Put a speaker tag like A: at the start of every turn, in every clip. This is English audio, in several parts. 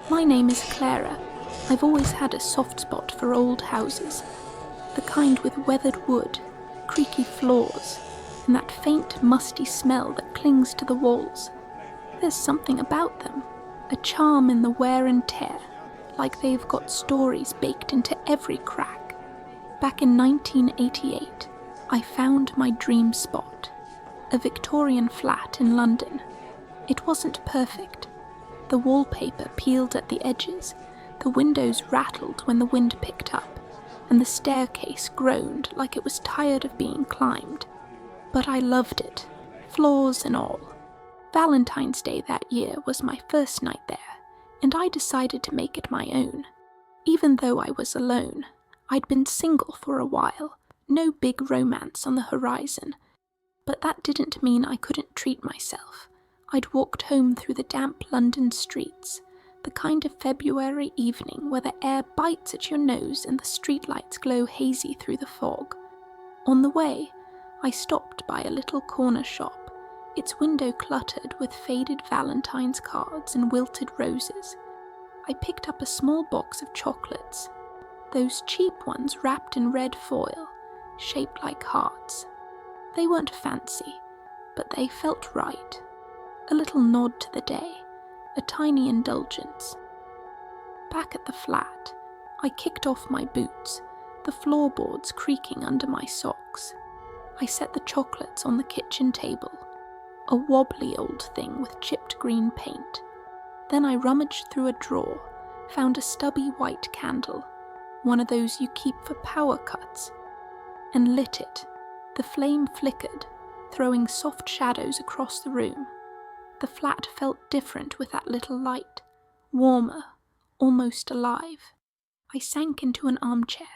A: My name is Clara. I've always had a soft spot for old houses. The kind with weathered wood, creaky floors, and that faint musty smell that clings to the walls. There's something about them, a charm in the wear and tear, like they've got stories baked into every crack. Back in 1988, I found my dream spot, a Victorian flat in London. It wasn't perfect. The wallpaper peeled at the edges, the windows rattled when the wind picked up, and the staircase groaned like it was tired of being climbed. But I loved it, flaws and all. Valentine's Day that year was my first night there, and I decided to make it my own. Even though I was alone, I'd been single for a while, no big romance on the horizon. But that didn't mean I couldn't treat myself. I'd walked home through the damp London streets, the kind of February evening where the air bites at your nose and the streetlights glow hazy through the fog. On the way, I stopped by a little corner shop, its window cluttered with faded Valentine's cards and wilted roses. I picked up a small box of chocolates, those cheap ones wrapped in red foil, shaped like hearts. They weren't fancy, but they felt right. A little nod to the day, a tiny indulgence. Back at the flat, I kicked off my boots, the floorboards creaking under my socks. I set the chocolates on the kitchen table, a wobbly old thing with chipped green paint. Then I rummaged through a drawer, found a stubby white candle, one of those you keep for power cuts, and lit it. The flame flickered, throwing soft shadows across the room. The flat felt different with that little light, warmer, almost alive. I sank into an armchair,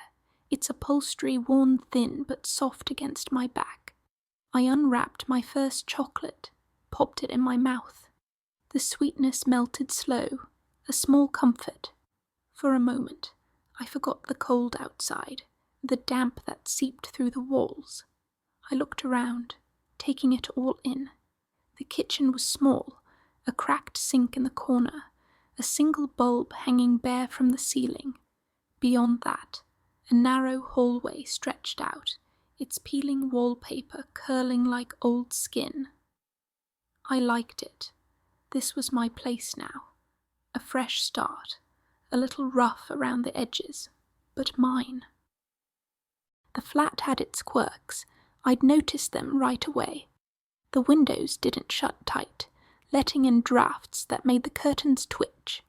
A: its upholstery worn thin but soft against my back. I unwrapped my first chocolate, popped it in my mouth. The sweetness melted slow, a small comfort. For a moment, I forgot the cold outside, the damp that seeped through the walls. I looked around, taking it all in. The kitchen was small, a cracked sink in the corner, a single bulb hanging bare from the ceiling. Beyond that, a narrow hallway stretched out, its peeling wallpaper curling like old skin. I liked it. This was my place now. A fresh start, a little rough around the edges, but mine. The flat had its quirks. I'd noticed them right away. The windows didn't shut tight, letting in drafts that made the curtains twitch.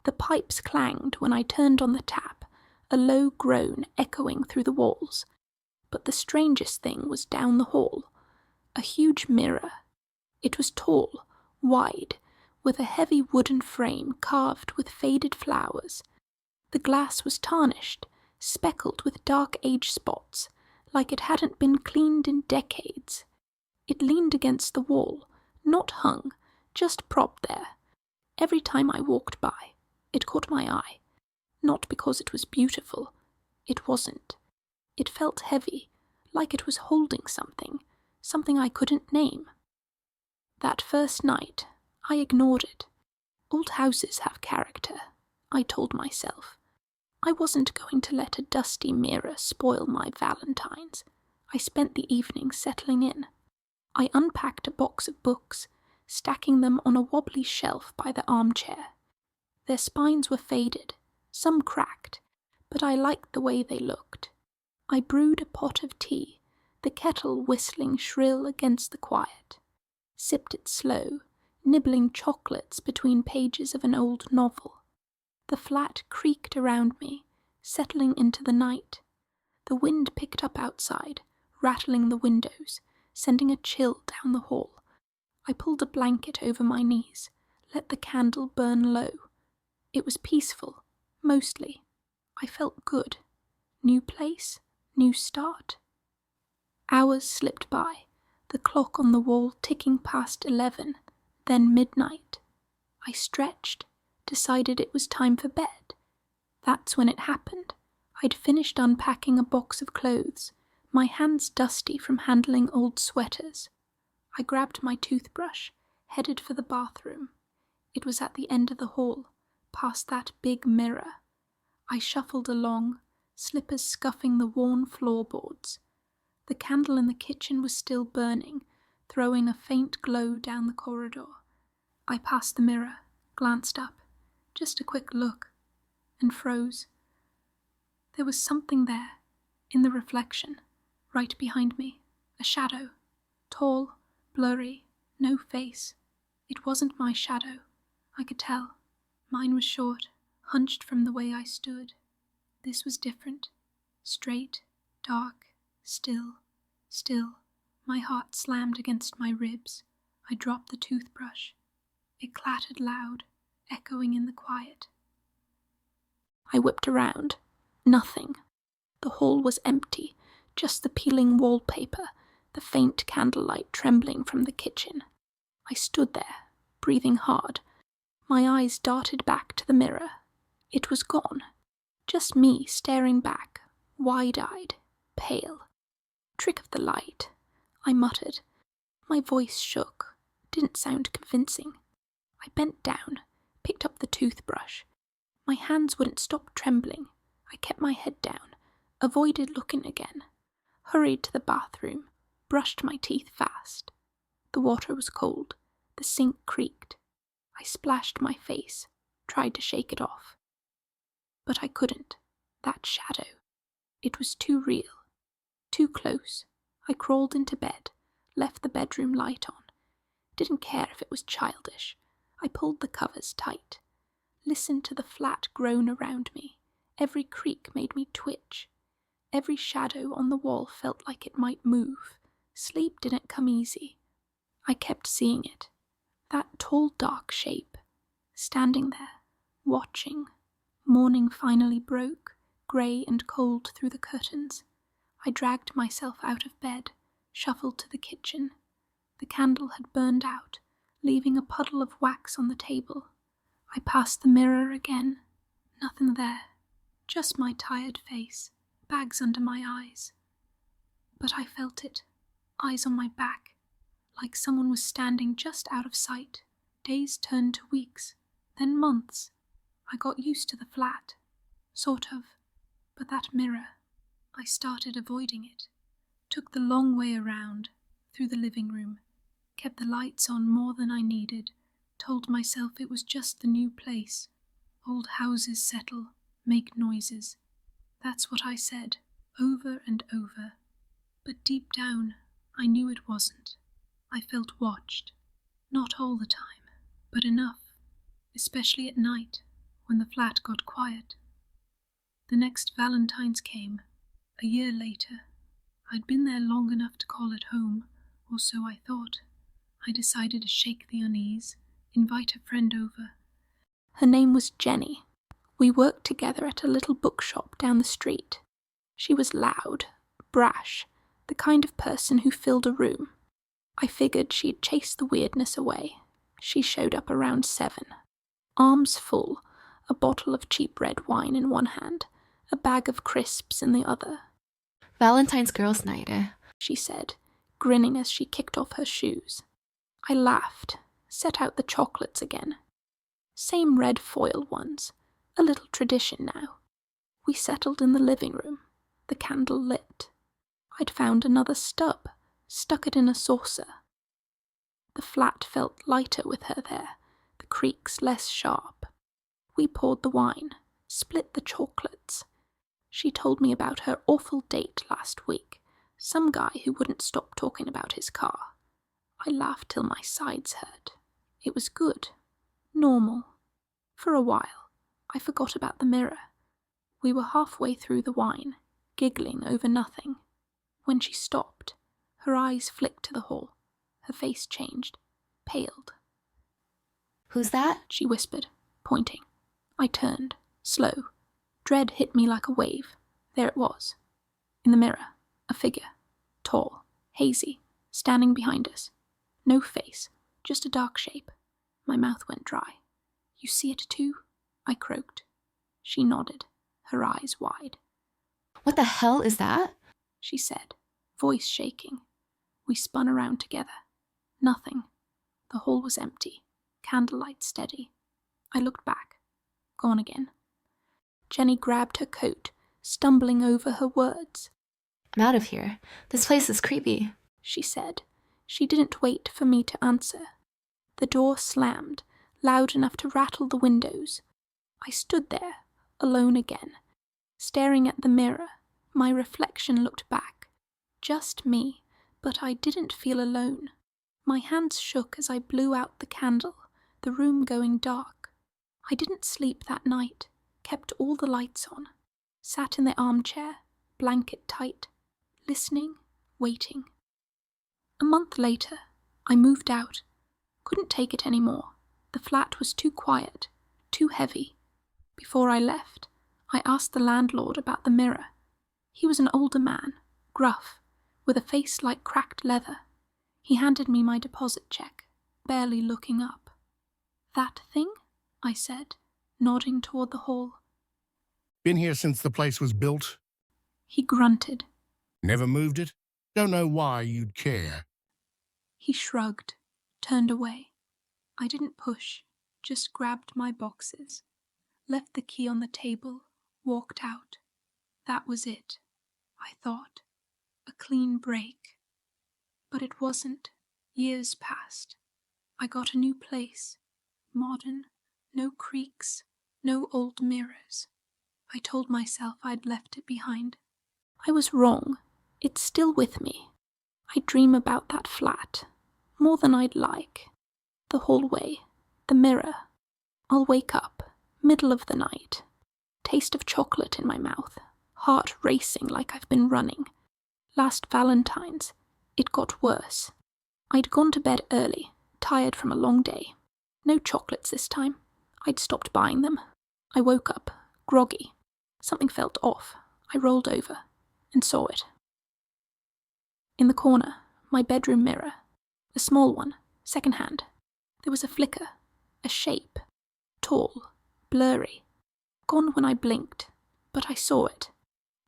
A: The pipes clanged when I turned on the tap, a low groan echoing through the walls. But the strangest thing was down the hall, a huge mirror. It was tall, wide, with a heavy wooden frame carved with faded flowers. The glass was tarnished, speckled with dark age spots, like it hadn't been cleaned in decades. It leaned against the wall, not hung, just propped there. Every time I walked by, it caught my eye. Not because it was beautiful. It wasn't. It felt heavy, like it was holding something, something I couldn't name. That first night, I ignored it. Old houses have character, I told myself. I wasn't going to let a dusty mirror spoil my Valentines. I spent the evening settling in. I unpacked a box of books, stacking them on a wobbly shelf by the armchair. Their spines were faded, some cracked, but I liked the way they looked. I brewed a pot of tea, the kettle whistling shrill against the quiet. Sipped it slow, nibbling chocolates between pages of an old novel. The flat creaked around me, settling into the night. The wind picked up outside, rattling the windows, sending a chill down the hall. I pulled a blanket over my knees, let the candle burn low. It was peaceful, mostly. I felt good. New place, new start. Hours slipped by, the clock on the wall ticking past 11, then midnight. I stretched, decided it was time for bed. That's when it happened. I'd finished unpacking a box of clothes, my hands dusty from handling old sweaters. I grabbed my toothbrush, headed for the bathroom. It was at the end of the hall, past that big mirror. I shuffled along, slippers scuffing the worn floorboards. The candle in the kitchen was still burning, throwing a faint glow down the corridor. I passed the mirror, glanced up, just a quick look, and froze. There was something there, in the reflection, right behind me, a shadow, tall, blurry, no face. It wasn't my shadow, I could tell. Mine was short, hunched from the way I stood. This was different, straight, dark, still. My heart slammed against my ribs. I dropped the toothbrush. It clattered loud, echoing in the quiet. I whipped around. Nothing. The hall was empty, just the peeling wallpaper, the faint candlelight trembling from the kitchen. I stood there, breathing hard. My eyes darted back to the mirror. It was gone. Just me staring back, wide-eyed, pale. Trick of the light, I muttered. My voice shook, didn't sound convincing. I bent down, picked up the toothbrush. My hands wouldn't stop trembling. I kept my head down, avoided looking again, hurried to the bathroom, brushed my teeth fast. The water was cold, the sink creaked. I splashed my face, tried to shake it off. But I couldn't. That shadow. It was too real. Too close. I crawled into bed, left the bedroom light on. Didn't care if it was childish. I pulled the covers tight. Listened to the flat groan around me. Every creak made me twitch. Every shadow on the wall felt like it might move. Sleep didn't come easy. I kept seeing it. That tall, dark shape. Standing there, watching. Morning finally broke, grey and cold through the curtains. I dragged myself out of bed, shuffled to the kitchen. The candle had burned out, leaving a puddle of wax on the table. I passed the mirror again. Nothing there. Just my tired face, bags under my eyes. But I felt it, eyes on my back, like someone was standing just out of sight. Days turned to weeks, then months. I got used to the flat, sort of, but that mirror, I started avoiding it. Took the long way around, through the living room, kept the lights on more than I needed, told myself it was just the new place. Old houses settle, make noises. That's what I said, over and over. But deep down, I knew it wasn't. I felt watched. Not all the time, but enough, especially at night, when the flat got quiet. The next Valentine's came, a year later. I'd been there long enough to call it home, or so I thought. I decided to shake the unease, invite a friend over. Her name was Jenny. We worked together at a little bookshop down the street. She was loud, brash, the kind of person who filled a room. I figured she'd chase the weirdness away. She showed up around 7. Arms full, a bottle of cheap red wine in one hand, a bag of crisps in the other.
B: Valentine's girls' night,
A: she said, grinning as she kicked off her shoes. I laughed, set out the chocolates again. Same red foil ones, a little tradition now. We settled in the living room, the candle lit. I'd found another stub, stuck it in a saucer. The flat felt lighter with her there, the creaks less sharp. We poured the wine, split the chocolates. She told me about her awful date last week, some guy who wouldn't stop talking about his car. I laughed till my sides hurt. It was good, normal. For a while, I forgot about the mirror. We were halfway through the wine, giggling over nothing. When she stopped, her eyes flicked to the hall. Her face changed, paled.
B: "Who's that?"
A: she whispered, pointing. I turned, slow. Dread hit me like a wave. There it was. In the mirror, a figure, tall, hazy, standing behind us. No face, just a dark shape. My mouth went dry. "You see it too?" I croaked. She nodded, her eyes wide.
B: What the hell is that?
A: she said, voice shaking. We spun around together. Nothing. The hall was empty, candlelight steady. I looked back. Gone again. Jenny grabbed her coat, stumbling over her words.
B: I'm out of here. This place is creepy,
A: she said. She didn't wait for me to answer. The door slammed, loud enough to rattle the windows. I stood there, alone again, staring at the mirror. My reflection looked back. Just me, but I didn't feel alone. My hands shook as I blew out the candle, the room going dark. I didn't sleep that night, kept all the lights on, sat in the armchair, blanket tight, listening, waiting. A month later, I moved out. Couldn't take it anymore. The flat was too quiet, too heavy. Before I left, I asked the landlord about the mirror. He was an older man, gruff, with a face like cracked leather. He handed me my deposit check, barely looking up. That thing? I said, nodding toward the hall.
C: Been here since the place was built?
A: He grunted.
C: Never moved it? Don't know why you'd care.
A: He shrugged, turned away. I didn't push, just grabbed my boxes, left the key on the table, walked out. That was it, I thought. A clean break. But it wasn't. Years passed. I got a new place. Modern, no creaks, no old mirrors. I told myself I'd left it behind. I was wrong. It's still with me. I dream about that flat, more than I'd like. The hallway, the mirror. I'll wake up, middle of the night. Taste of chocolate in my mouth, heart racing like I've been running. Last Valentine's, it got worse. I'd gone to bed early, tired from a long day. No chocolates this time. I'd stopped buying them. I woke up, groggy. Something felt off. I rolled over and saw it. In the corner, my bedroom mirror. A small one, second-hand. There was a flicker, a shape. Tall, blurry. Gone when I blinked, but I saw it.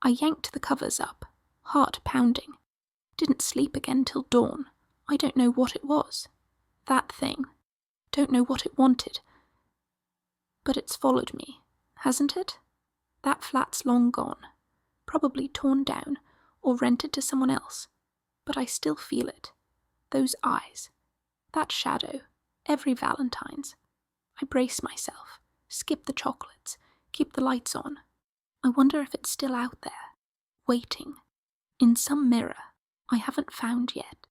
A: I yanked the covers up, heart pounding. Didn't sleep again till dawn. I don't know what it was. That thing. Don't know what it wanted. But it's followed me, hasn't it? That flat's long gone. Probably torn down or rented to someone else. But I still feel it. Those eyes. That shadow. Every Valentine's. I brace myself, skip the chocolates, keep the lights on. I wonder if it's still out there, waiting, in some mirror I haven't found yet.